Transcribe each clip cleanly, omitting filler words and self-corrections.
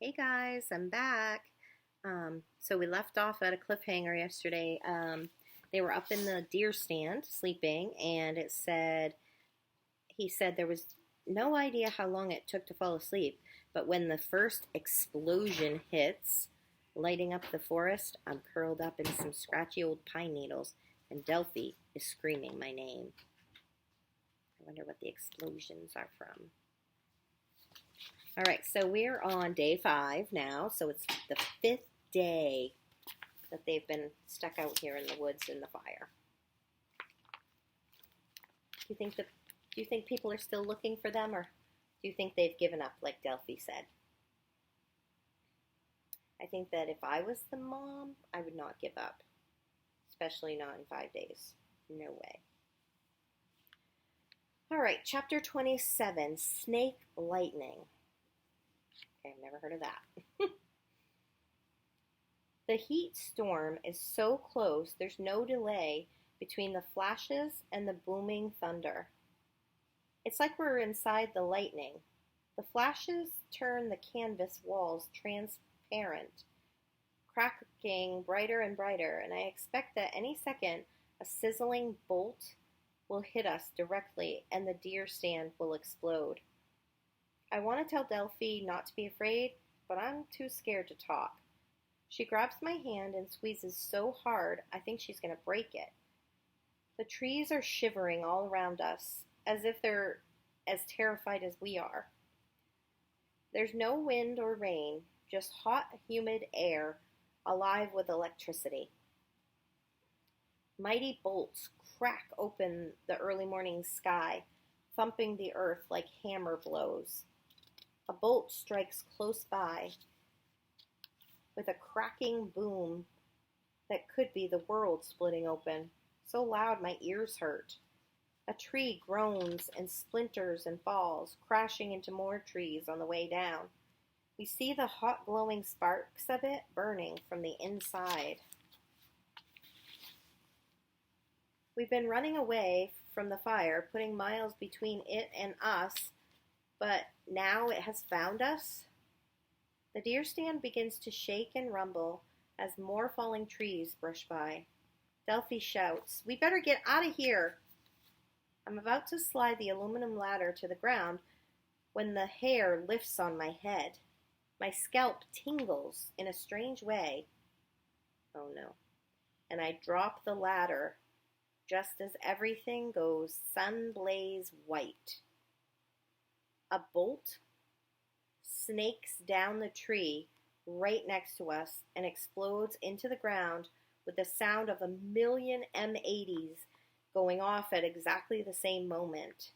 Hey guys, I'm back. So we left off at a cliffhanger yesterday. They were up in the deer stand sleeping, and he said there was no idea how long it took to fall asleep, but when the first explosion hits, lighting up the forest, I'm curled up in some scratchy old pine needles, and Delphi is screaming my name. I wonder what the explosions are from. All right, so we're on day 5 now. So it's the 5th day that they've been stuck out here in the woods in the fire. Do you think people are still looking for them, or do you think they've given up, like Delphi said? I think that if I was the mom, I would not give up, especially not in 5 days. No way. All right, chapter 27, Snake Lightning. Okay, I've never heard of that. The heat storm is so close, there's no delay between the flashes and the booming thunder. It's like we're inside the lightning. The flashes turn the canvas walls transparent, cracking brighter and brighter, and I expect that any second a sizzling bolt will hit us directly and the deer stand will explode. I want to tell Delphi not to be afraid, but I'm too scared to talk. She grabs my hand and squeezes so hard I think she's going to break it. The trees are shivering all around us, as if they're as terrified as we are. There's no wind or rain, just hot, humid air, alive with electricity. Mighty bolts crack open the early morning sky, thumping the earth like hammer blows. A bolt strikes close by with a cracking boom that could be the world splitting open, so loud my ears hurt. A tree groans and splinters and falls, crashing into more trees on the way down. We see the hot glowing sparks of it burning from the inside. We've been running away from the fire, putting miles between it and us, but now it has found us. The deer stand begins to shake and rumble as more falling trees brush by. Delphi shouts, "We better get out of here!" I'm about to slide the aluminum ladder to the ground when the hair lifts on my head. My scalp tingles in a strange way. Oh no. And I drop the ladder just as everything goes sun-blaze white. A bolt snakes down the tree right next to us and explodes into the ground with the sound of a million M80s going off at exactly the same moment.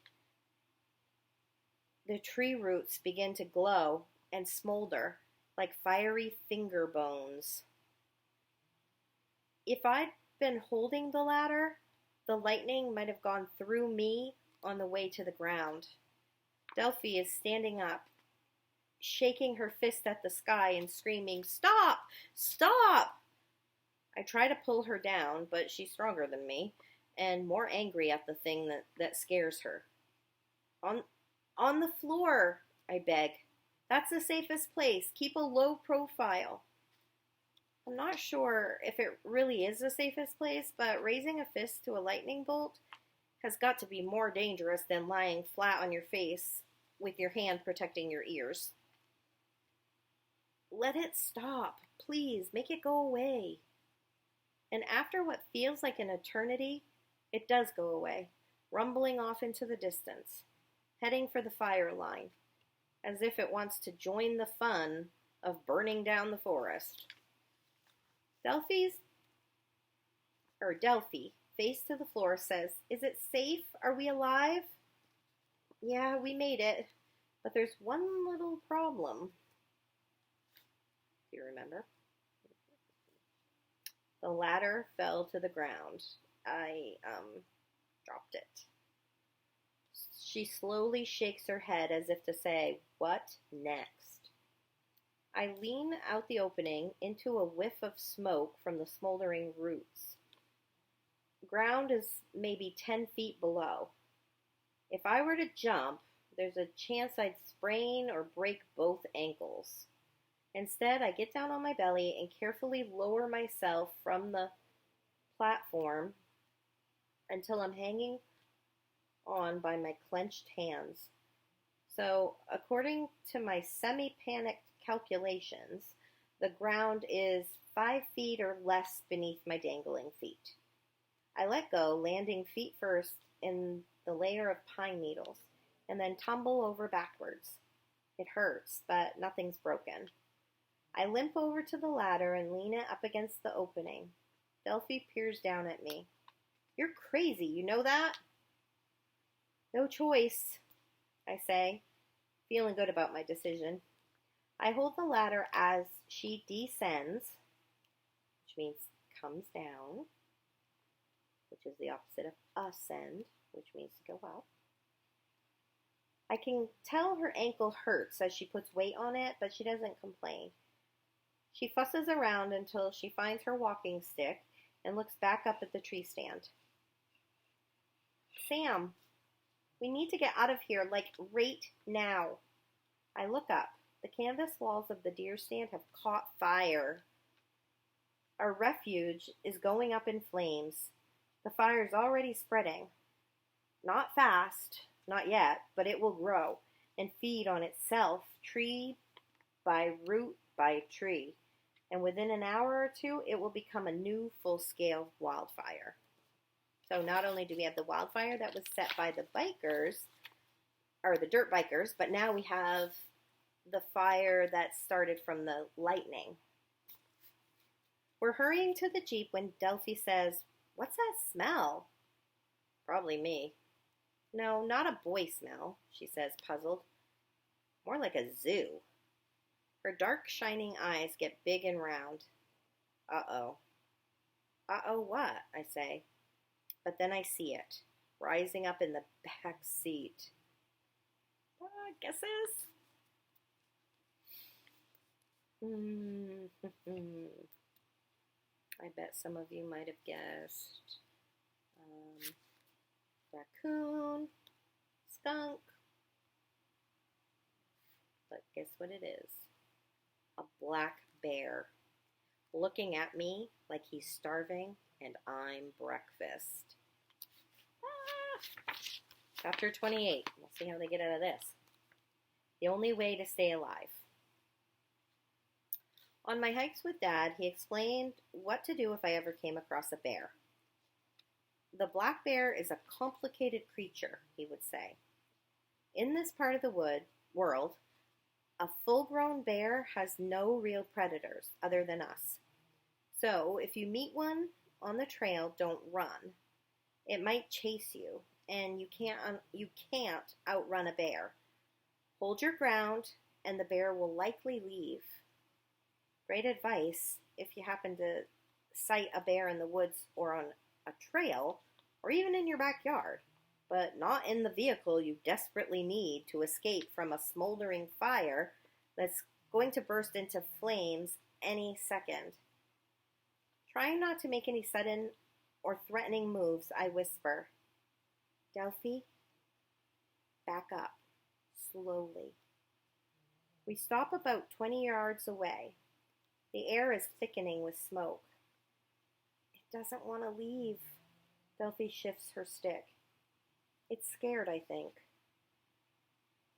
The tree roots begin to glow and smolder like fiery finger bones. If I'd been holding the ladder, the lightning might have gone through me on the way to the ground. Delphi is standing up, shaking her fist at the sky and screaming, "Stop! Stop!" I try to pull her down, but she's stronger than me and more angry at the thing that scares her. On the floor, I beg. That's the safest place. Keep a low profile. I'm not sure if it really is the safest place, but raising a fist to a lightning bolt has got to be more dangerous than lying flat on your face with your hand protecting your ears. Let it stop. Please, make it go away. And after what feels like an eternity, it does go away, rumbling off into the distance, heading for the fire line, as if it wants to join the fun of burning down the forest. Delphi, face to the floor, says, "Is it safe? Are we alive?" "Yeah, we made it, but there's one little problem." Do you remember? The ladder fell to the ground. I dropped it. She slowly shakes her head as if to say, "What next?" I lean out the opening into a whiff of smoke from the smoldering roots. The ground is maybe 10 feet below. If I were to jump, there's a chance I'd sprain or break both ankles. Instead, I get down on my belly and carefully lower myself from the platform until I'm hanging on by my clenched hands. So, according to my semi panicked calculations, the ground is 5 feet or less beneath my dangling feet. I let go, landing feet first in the layer of pine needles, and then tumble over backwards. It hurts, but nothing's broken. I limp over to the ladder and lean it up against the opening. Delphi peers down at me. You're crazy, you know that? No choice, I say, feeling good about my decision. I hold the ladder as she descends, which means comes down, which is the opposite of ascend, which means to go up. I can tell her ankle hurts as she puts weight on it, but she doesn't complain. She fusses around until she finds her walking stick and looks back up at the tree stand. Sam, we need to get out of here, like right now. I look up. The canvas walls of the deer stand have caught fire. Our refuge is going up in flames. The fire's already spreading. Not fast, not yet, but it will grow and feed on itself, tree by root by tree. And within an hour or two, it will become a new full-scale wildfire. So not only do we have the wildfire that was set by the bikers, or the dirt bikers, but now we have the fire that started from the lightning. We're hurrying to the Jeep when Delphi says, "What's that smell?" Probably me. No, not a boy smell, she says, puzzled. More like a zoo. Her dark, shining eyes get big and round. Uh-oh. Uh-oh what? I say. But then I see it, rising up in the back seat. Guesses? I bet some of you might have guessed. Raccoon, skunk. But guess what it is? A black bear, looking at me like he's starving and I'm breakfast. Chapter 28. We'll see how they get out of this. The only way to stay alive. On my hikes with Dad, he explained what to do if I ever came across a bear. The black bear is a complicated creature, he would say. In this part of the world, a full-grown bear has no real predators other than us. So, if you meet one on the trail, don't run. It might chase you, and you can't outrun a bear. Hold your ground, and the bear will likely leave. Great advice if you happen to sight a bear in the woods or on a trail, or even in your backyard, but not in the vehicle you desperately need to escape from a smoldering fire that's going to burst into flames any second. Trying not to make any sudden or threatening moves, I whisper, Delphi, back up, slowly. We stop about 20 yards away. The air is thickening with smoke. It doesn't want to leave. Delphi shifts her stick. It's scared, I think.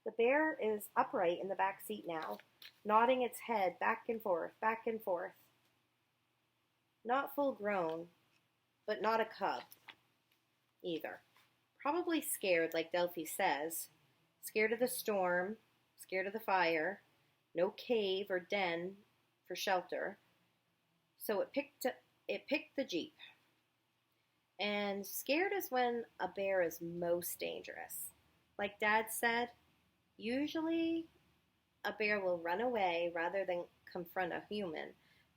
The bear is upright in the back seat now, nodding its head back and forth, back and forth. Not full grown, but not a cub either. Probably scared, like Delphi says. Scared of the storm, scared of the fire, no cave or den for shelter. So it picked the Jeep. And scared is when a bear is most dangerous. Like Dad said, usually a bear will run away rather than confront a human.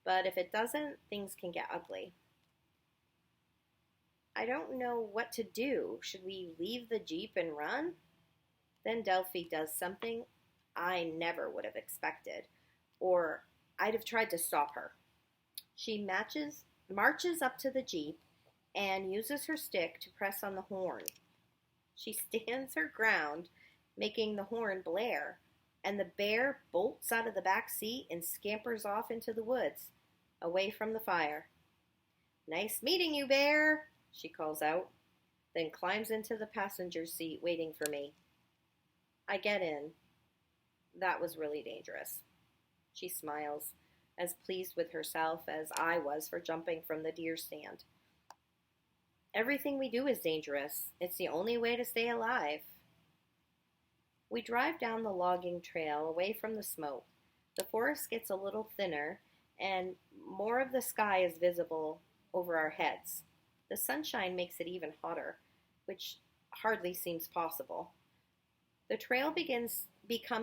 But if it doesn't, things can get ugly. I don't know what to do. Should we leave the Jeep and run? Then Delphi does something I never would have expected, or I'd have tried to stop her. She marches up to the Jeep and uses her stick to press on the horn. She stands her ground, making the horn blare. and the bear bolts out of the back seat and scampers off into the woods, away from the fire. "Nice meeting you, Bear," she calls out, then climbs into the passenger seat waiting for me. I get in. That was really dangerous. She smiles, as pleased with herself as I was for jumping from the deer stand. Everything we do is dangerous. It's the only way to stay alive. We drive down the logging trail away from the smoke. The forest gets a little thinner, and more of the sky is visible over our heads. The sunshine makes it even hotter, which hardly seems possible. The trail becomes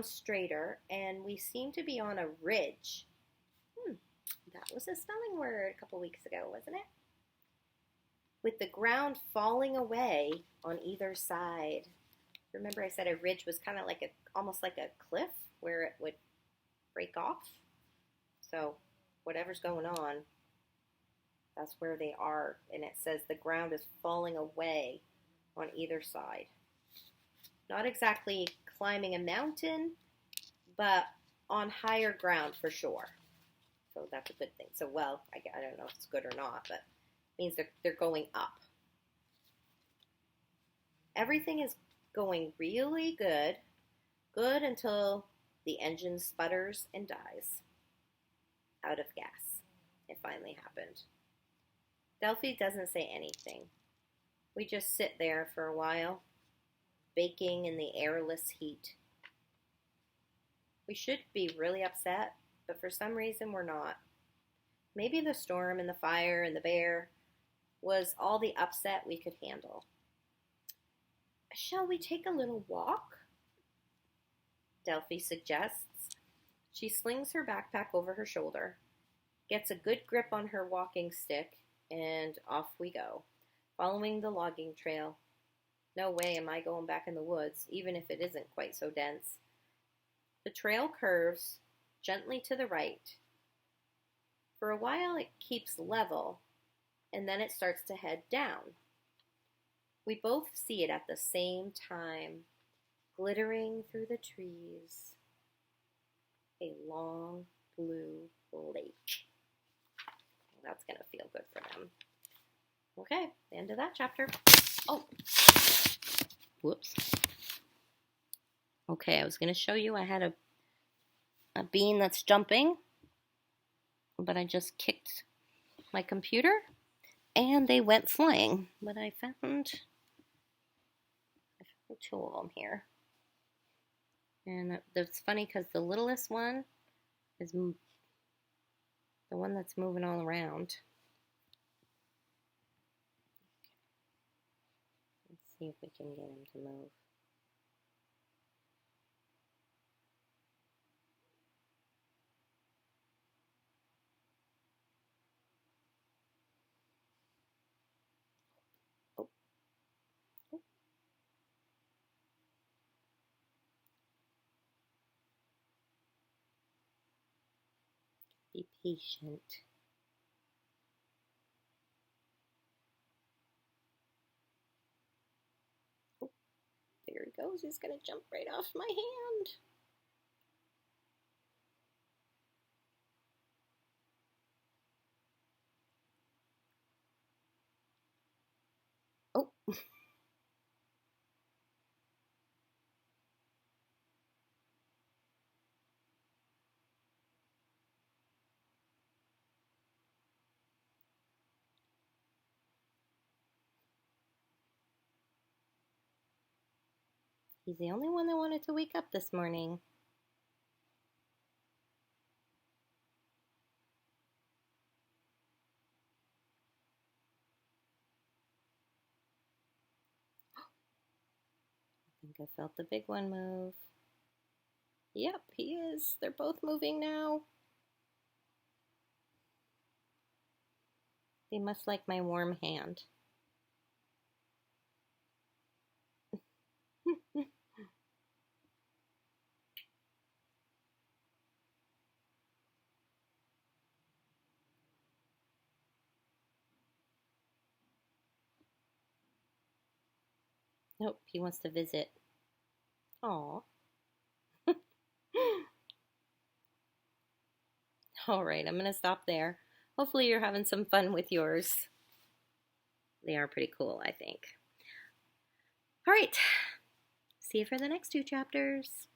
straighter, and we seem to be on a ridge. That was a spelling word a couple weeks ago, wasn't it? With the ground falling away on either side. Remember I said a ridge was kind of like almost like a cliff where it would break off? So whatever's going on, that's where they are. And it says the ground is falling away on either side. Not exactly climbing a mountain, but on higher ground for sure. So that's a good thing. So, well, I don't know if it's good or not, but it means they're going up. Everything is going really good. Good until the engine sputters and dies. Out of gas. It finally happened. Delphi doesn't say anything. We just sit there for a while, baking in the airless heat. We should be really upset, but for some reason we're not. Maybe the storm and the fire and the bear was all the upset we could handle. "Shall we take a little walk?" Delphi suggests. She slings her backpack over her shoulder, gets a good grip on her walking stick, and off we go, following the logging trail. No way am I going back in the woods, even if it isn't quite so dense. The trail curves gently to the right. For a while it keeps level, and then it starts to head down. We both see it at the same time, glittering through the trees. A long blue lake. That's going to feel good for them. Okay, end of that chapter. Oh, whoops. Okay, I was going to show you I had a bean that's jumping, but I just kicked my computer and they went flying. But I found two of them here. And it's funny because the littlest one is the one that's moving all around. Let's see if we can get him to move. Be patient. Oh, there he goes. He's going to jump right off my hand. Oh. He's the only one that wanted to wake up this morning. I think I felt the big one move. Yep, he is. They're both moving now. They must like my warm hand. Nope, he wants to visit. Aw. All right, I'm going to stop there. Hopefully you're having some fun with yours. They are pretty cool, I think. All right, see you for the next 2 chapters.